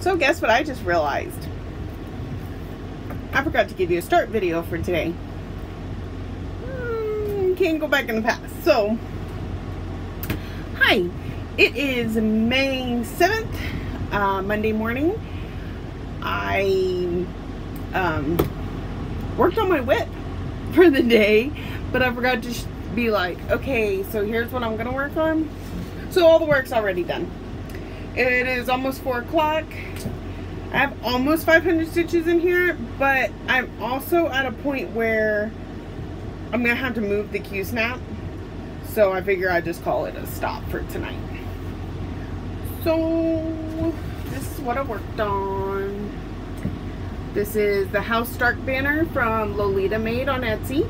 So guess what I just realized? I forgot to give you a start video for today. Can't go back in the past. So, hi. It is May 7th, Monday morning. I worked on my whip for the day, but I forgot to be like, okay, so here's what I'm going to work on. So all the work's already done. It is almost 4 o'clock. I have almost 500 stitches in here, but I'm also at a point where I'm going to have to move the Q-snap. So I figure I'd just call it a stop for tonight. So this is what I worked on. This is the House Stark banner from Lolita Made on Etsy.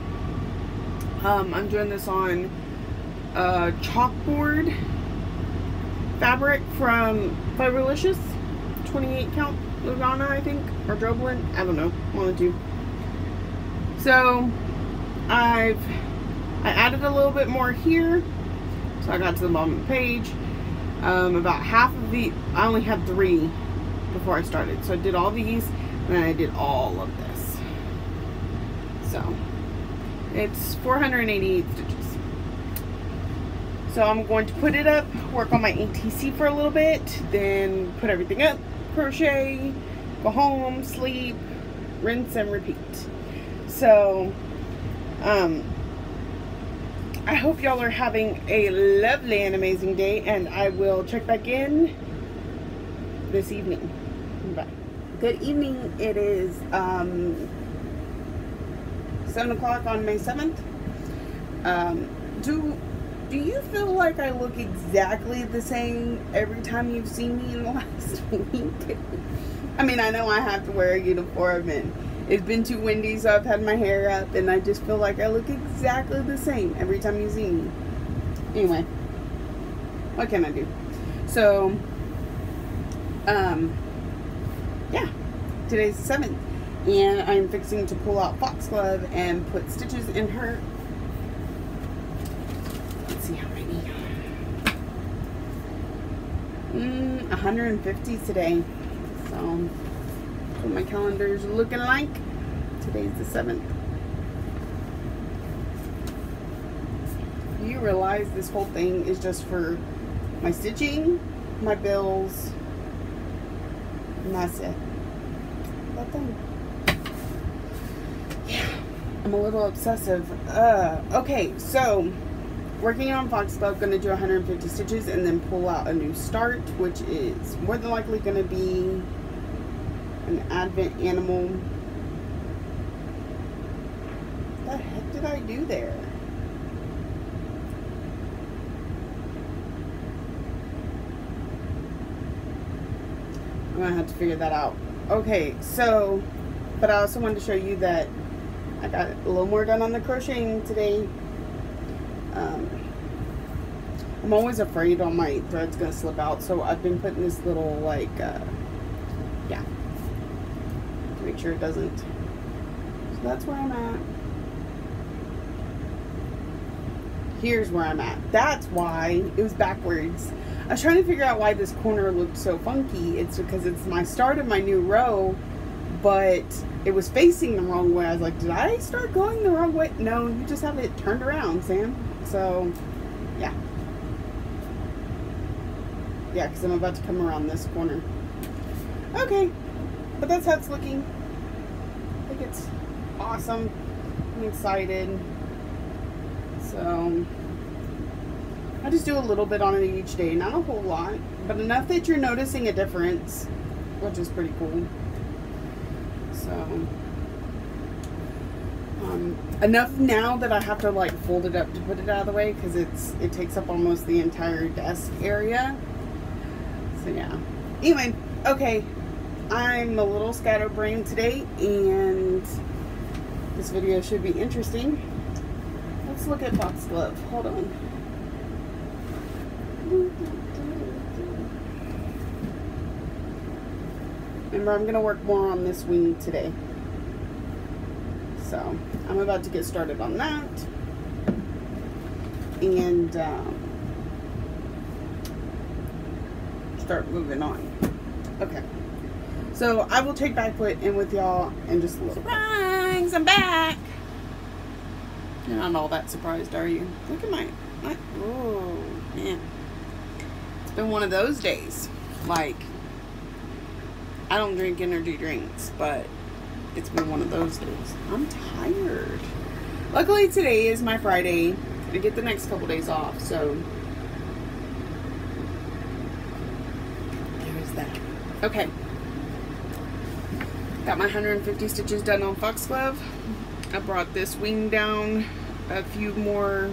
I'm doing this on chalkboard fabric from Fiberlicious, 28 count Lugana, I think, or Droblin, I don't know, one of the two. So I added a little bit more here, so I got to the bottom of the page. About half of the, I only had 3 before I started, so I did all these, and then I did all of this. So it's 488 stitches. So I'm going to put it up, work on my ATC for a little bit, then put everything up, crochet, go home, sleep, rinse and repeat. So I hope y'all are having a lovely and amazing day, and I will check back in this evening. Bye. Good evening. It is 7 o'clock on May 7th. Do you feel like I look exactly the same every time you've seen me in the last week? I mean, I know I have to wear a uniform, and it's been too windy, so I've had my hair up, and I just feel like I look exactly the same every time you see me. Anyway, what can I do? So, yeah, today's the 7th, and I'm fixing to pull out Foxglove and put stitches in her. Let's see how many. 150 today. So what my calendar's looking like. Today's the 7th. Do you realize this whole thing is just for my stitching, my bills, and that's it. That thing. Yeah, I'm a little obsessive. Okay, so working on Foxglove, gonna do 150 stitches and then pull out a new start, which is more than likely gonna be an Advent animal. What the heck did I do there? I'm gonna have to figure that out. Okay, so, but I also wanted to show you that I got a little more done on the crocheting today. I'm always afraid all my thread's gonna slip out, so I've been putting this little, like, yeah, to make sure it doesn't. So that's where I'm at. Here's where I'm at. That's why it was backwards. I was trying to figure out why this corner looked so funky. It's because it's my start of my new row, but it was facing the wrong way. I was like, did I start going the wrong way? No, you just have it turned around, Sam. So, yeah. Yeah, because I'm about to come around this corner. Okay, but that's how it's looking. I think it's awesome. I'm excited. So, I just do a little bit on it each day. Not a whole lot, but enough that you're noticing a difference, which is pretty cool. So, enough now that I have to like fold it up to put it out of the way, because it takes up almost the entire desk area. So yeah. Anyway, okay. I'm a little scatterbrained today, and this video should be interesting. Let's look at Foxglove. Hold on. Remember, I'm going to work more on this wing today. So, I'm about to get started on that. And start moving on. Okay. So I will take back foot in with y'all in just a little bit. Surprise! I'm back! You're not all that surprised, are you? Look at my oh, man. It's been one of those days. Like, I don't drink energy drinks, but it's been one of those days. I'm tired. Luckily, today is my Friday. I get the next couple days off, so there's that. Okay. Got my 150 stitches done on foxglove. I brought this wing down a few more,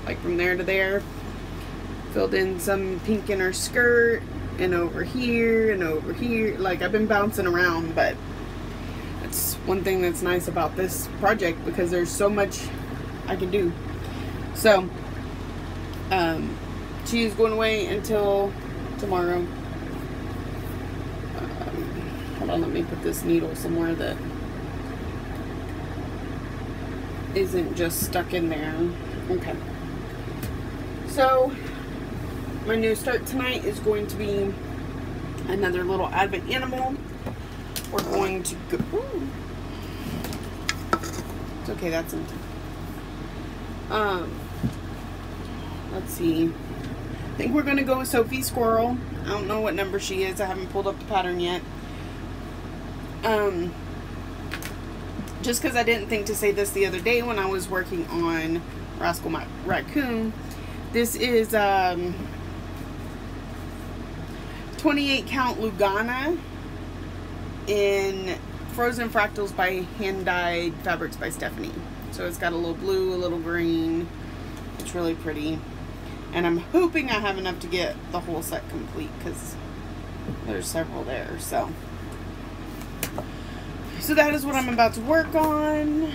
like from there to there. Filled in some pink in her skirt, and over here, and over here. Like, I've been bouncing around, but that's one thing that's nice about this project, because there's so much I can do. So, she's going away until tomorrow. Hold on, let me put this needle somewhere that isn't just stuck in there. Okay. So, my new start tonight is going to be another little advent animal. We're going to go... Ooh. It's okay, that's empty. Let's see. I think we're going to go with Sophie Squirrel. I don't know what number she is. I haven't pulled up the pattern yet. Just because I didn't think to say this the other day when I was working on Rascal Raccoon. This is 28 count Lugana in Frozen Fractals by Hand Dyed Fabrics by Stephanie. So it's got a little blue, a little green. It's really pretty. And I'm hoping I have enough to get the whole set complete, because there's several there. So that is what I'm about to work on.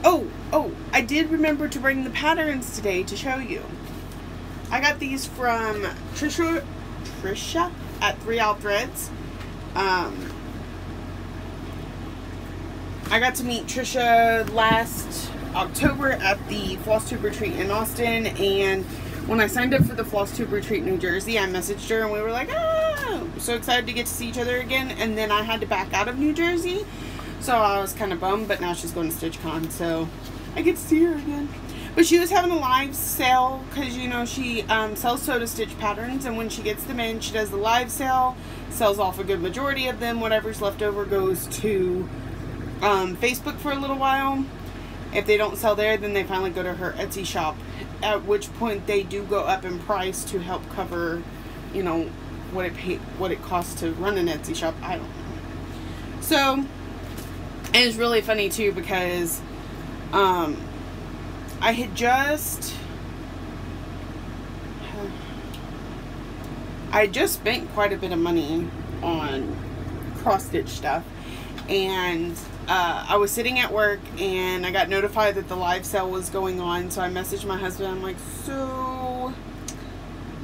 Oh, I did remember to bring the patterns today to show you. I got these from Trisha at 3 Owl Threads. I got to meet Trisha last October at the Floss Tube Retreat in Austin, and when I signed up for the Floss Tube Retreat in New Jersey, I messaged her and we were like, oh, so excited to get to see each other again. And then I had to back out of New Jersey, so I was kind of bummed, but now she's going to StitchCon, so I get to see her again. But she was having a live sale, because, you know, she sells Soda Stitch patterns, and when she gets them in, she does the live sale, sells off a good majority of them. Whatever's left over goes to Facebook for a little while. If they don't sell there, then they finally go to her Etsy shop, at which point they do go up in price to help cover, you know, what it costs to run an Etsy shop. I don't know. So, and it's really funny too, because I just spent quite a bit of money on cross stitch stuff, and I was sitting at work and I got notified that the live sale was going on, so I messaged my husband. I'm like, so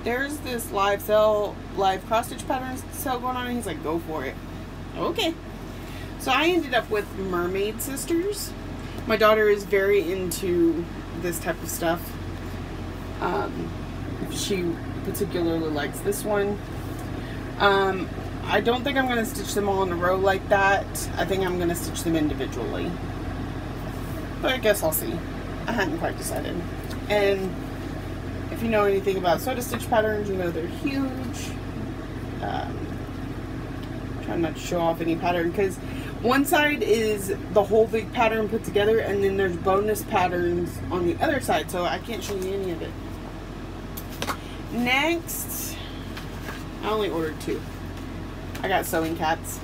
there's this live cross stitch patterns sale going on, and he's like, go for it. Okay. So I ended up with Mermaid Sisters. My daughter is very into this type of stuff. She particularly likes this one. I don't think I'm going to stitch them all in a row like that. I think I'm going to stitch them individually. But I guess I'll see. I hadn't quite decided. And if you know anything about Soda Stitch patterns, you know they're huge. Trying not to show off any pattern, because one side is the whole big pattern put together, and then there's bonus patterns on the other side, so I can't show you any of it. Next, I only ordered 2. I got Sewing Cats.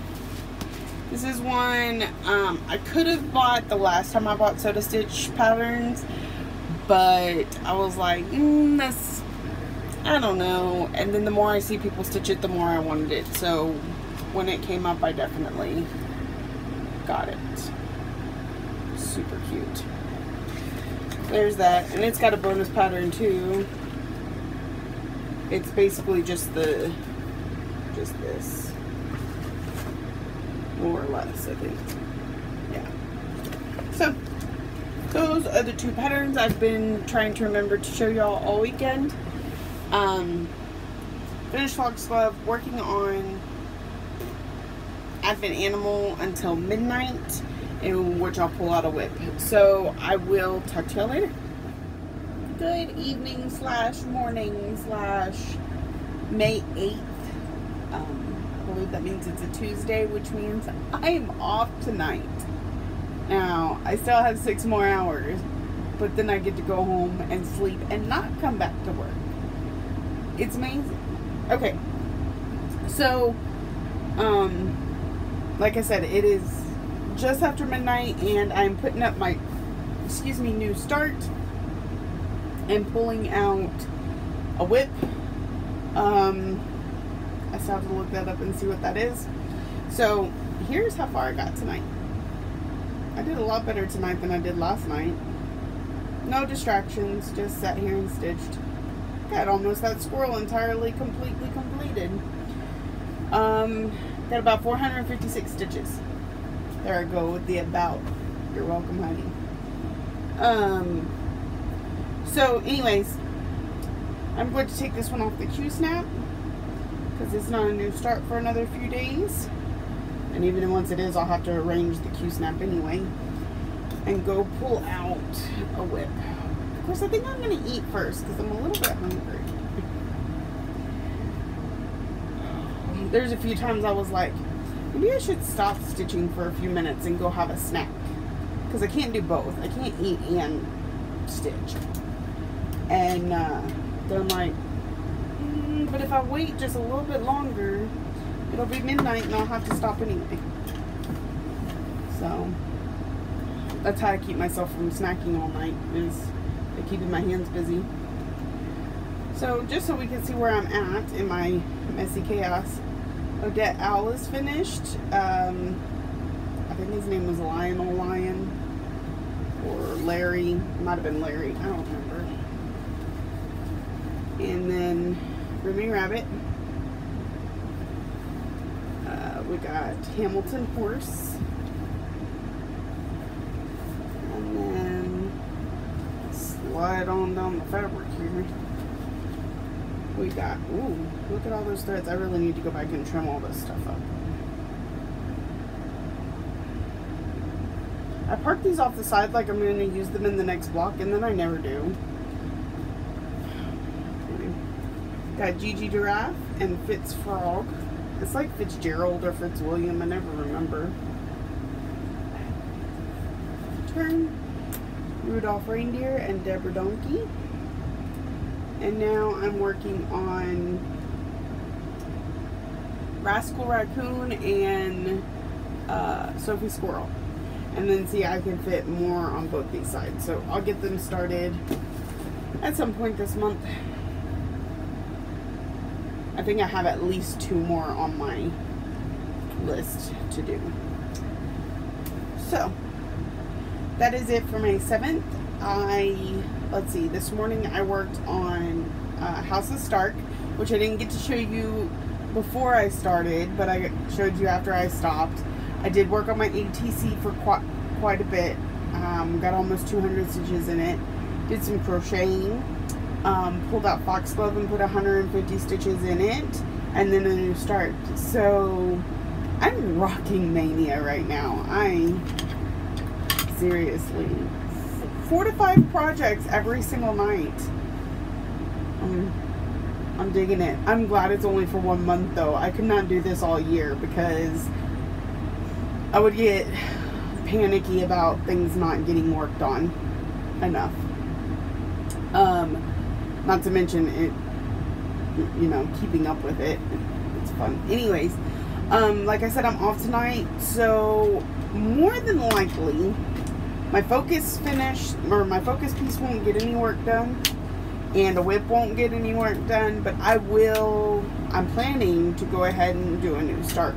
This is one I could have bought the last time I bought Soda Stitch patterns, but I was like, that's, I don't know. And then the more I see people stitch it, the more I wanted it. So when it came up, I definitely got it. Super cute. There's that, and it's got a bonus pattern too. It's basically just this, more or less, I think. Yeah. So those are the 2 patterns I've been trying to remember to show y'all all weekend. Finished foxglove, working on advent animal until midnight, in which I'll pull out a whip. So I will talk to y'all later. Good evening slash morning slash May 8th. I believe that means it's a Tuesday, which means I am off tonight. Now, I still have 6 more hours, but then I get to go home and sleep and not come back to work. It's amazing. Okay, so, like I said, it is just after midnight, and I'm putting up my, new start and pulling out a whip. I still have to look that up and see what that is. So here's how far I got tonight. I did a lot better tonight than I did last night. No distractions, just sat here and stitched. Got almost that squirrel entirely completely completed. Got about 456 stitches. There I go with the about. You're welcome, honey. So anyways, I'm going to take this one off the Q-snap because it's not a new start for another few days. And even once it is, I'll have to arrange the Q-snap anyway and go pull out a whip. Of course, I think I'm going to eat first because I'm a little bit hungry. There's a few times I was like, maybe I should stop stitching for a few minutes and go have a snack, because I can't do both. I can't eat and stitch. And then I'm like, but if I wait just a little bit longer, it'll be midnight and I'll have to stop anyway. So that's how I keep myself from snacking all night, is by keeping my hands busy. So just so we can see where I'm at in my messy chaos, Odette Owl is finished. I think his name was Lionel Lion or Larry. It might have been Larry. I don't remember. And then Remy Rabbit. We got Hamilton Horse. And then slide on down the fabric here. We got, ooh, look at all those threads. I really need to go back and trim all this stuff up. I park these off the side like I'm going to use them in the next block, and then I never do. Got Gigi Giraffe and Fitz Frog. It's like Fitzgerald or Fitzwilliam, I never remember. Turn. Rudolph Reindeer and Deborah Donkey. And now I'm working on Rascal Raccoon and Sophie Squirrel. And then see, I can fit more on both these sides. So I'll get them started at some point this month. I think I have at least 2 more on my list to do. So that is it for May 7th. Let's see, this morning I worked on House of Stark, which I didn't get to show you before I started, but I showed you after I stopped. I did work on my ATC for quite a bit. Got almost 200 stitches in it. Did some crocheting. Pulled out foxglove and put 150 stitches in it, and then a new start. So I'm rocking Mania right now. Seriously, 4 to 5 projects every single night. I'm digging it. I'm glad it's only for 1 month though. I could not do this all year because I would get panicky about things not getting worked on enough. Not to mention it, you know, keeping up with it. It's fun. Anyways, like I said, I'm off tonight, so more than likely my focus piece won't get any work done, and the whip won't get any work done, but I'm planning to go ahead and do a new start.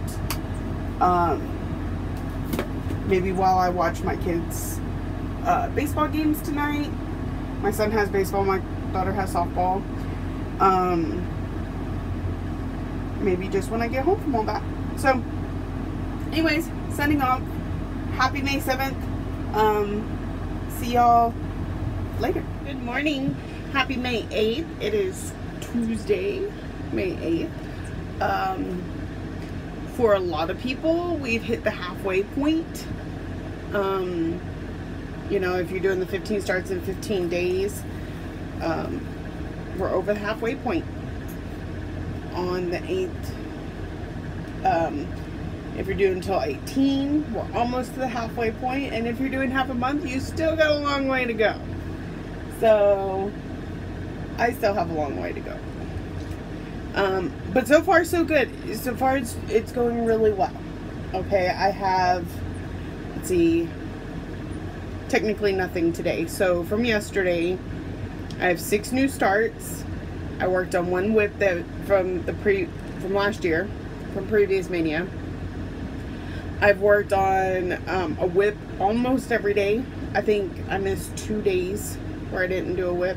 Maybe while I watch my kids' baseball games tonight. My son has baseball, my daughter has softball. Maybe just when I get home from all that. So, anyways, signing off. Happy May 7th. See y'all later. Good morning. Happy May 8th. It is Tuesday, May 8th. for a lot of people, we've hit the halfway point. You know, if you're doing the 15 starts in 15 days, we're over the halfway point on the 8th. If you're doing until 18, we're almost to the halfway point. And if you're doing half a month, you still got a long way to go. So I still have a long way to go. But so far so good. So far it's going really well. Okay, I have, let's see, technically nothing today. So from yesterday, I have 6 new starts. I worked on one whip that from last year, from previous Mania. I've worked on a whip almost every day. I think I missed 2 days where I didn't do a whip.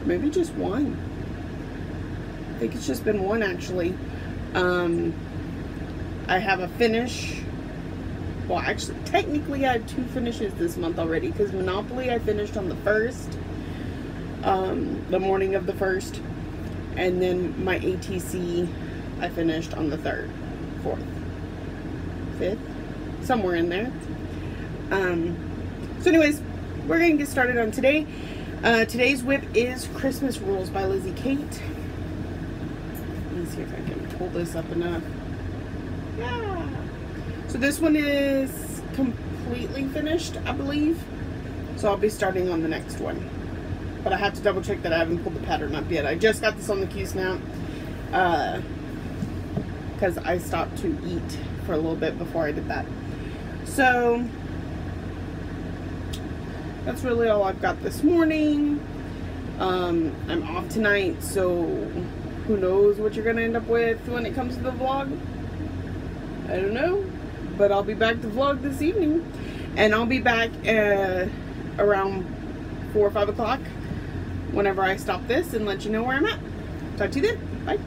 Maybe just one. I think it's just been one, actually. I have a finish. Well, actually, technically I have 2 finishes this month already, because Monopoly I finished on the 1st, the morning of the 1st, and then my ATC I finished on the 3rd, 4th, 5th, somewhere in there. So anyways, we're going to get started on today. Today's whip is Christmas Rules by Lizzie Kate. Let me see if I can pull this up enough. Yeah. So this one is completely finished, I believe. So I'll be starting on the next one. But I have to double check that I haven't pulled the pattern up yet. I just got this on the Q-snap. Because I stopped to eat for a little bit before I did that. So that's really all I've got this morning. I'm off tonight, so who knows what you're gonna end up with when it comes to the vlog. I don't know, but I'll be back to vlog this evening, and I'll be back around 4 or 5 o'clock whenever I stop this and let you know where I'm at. Talk to you then. Bye.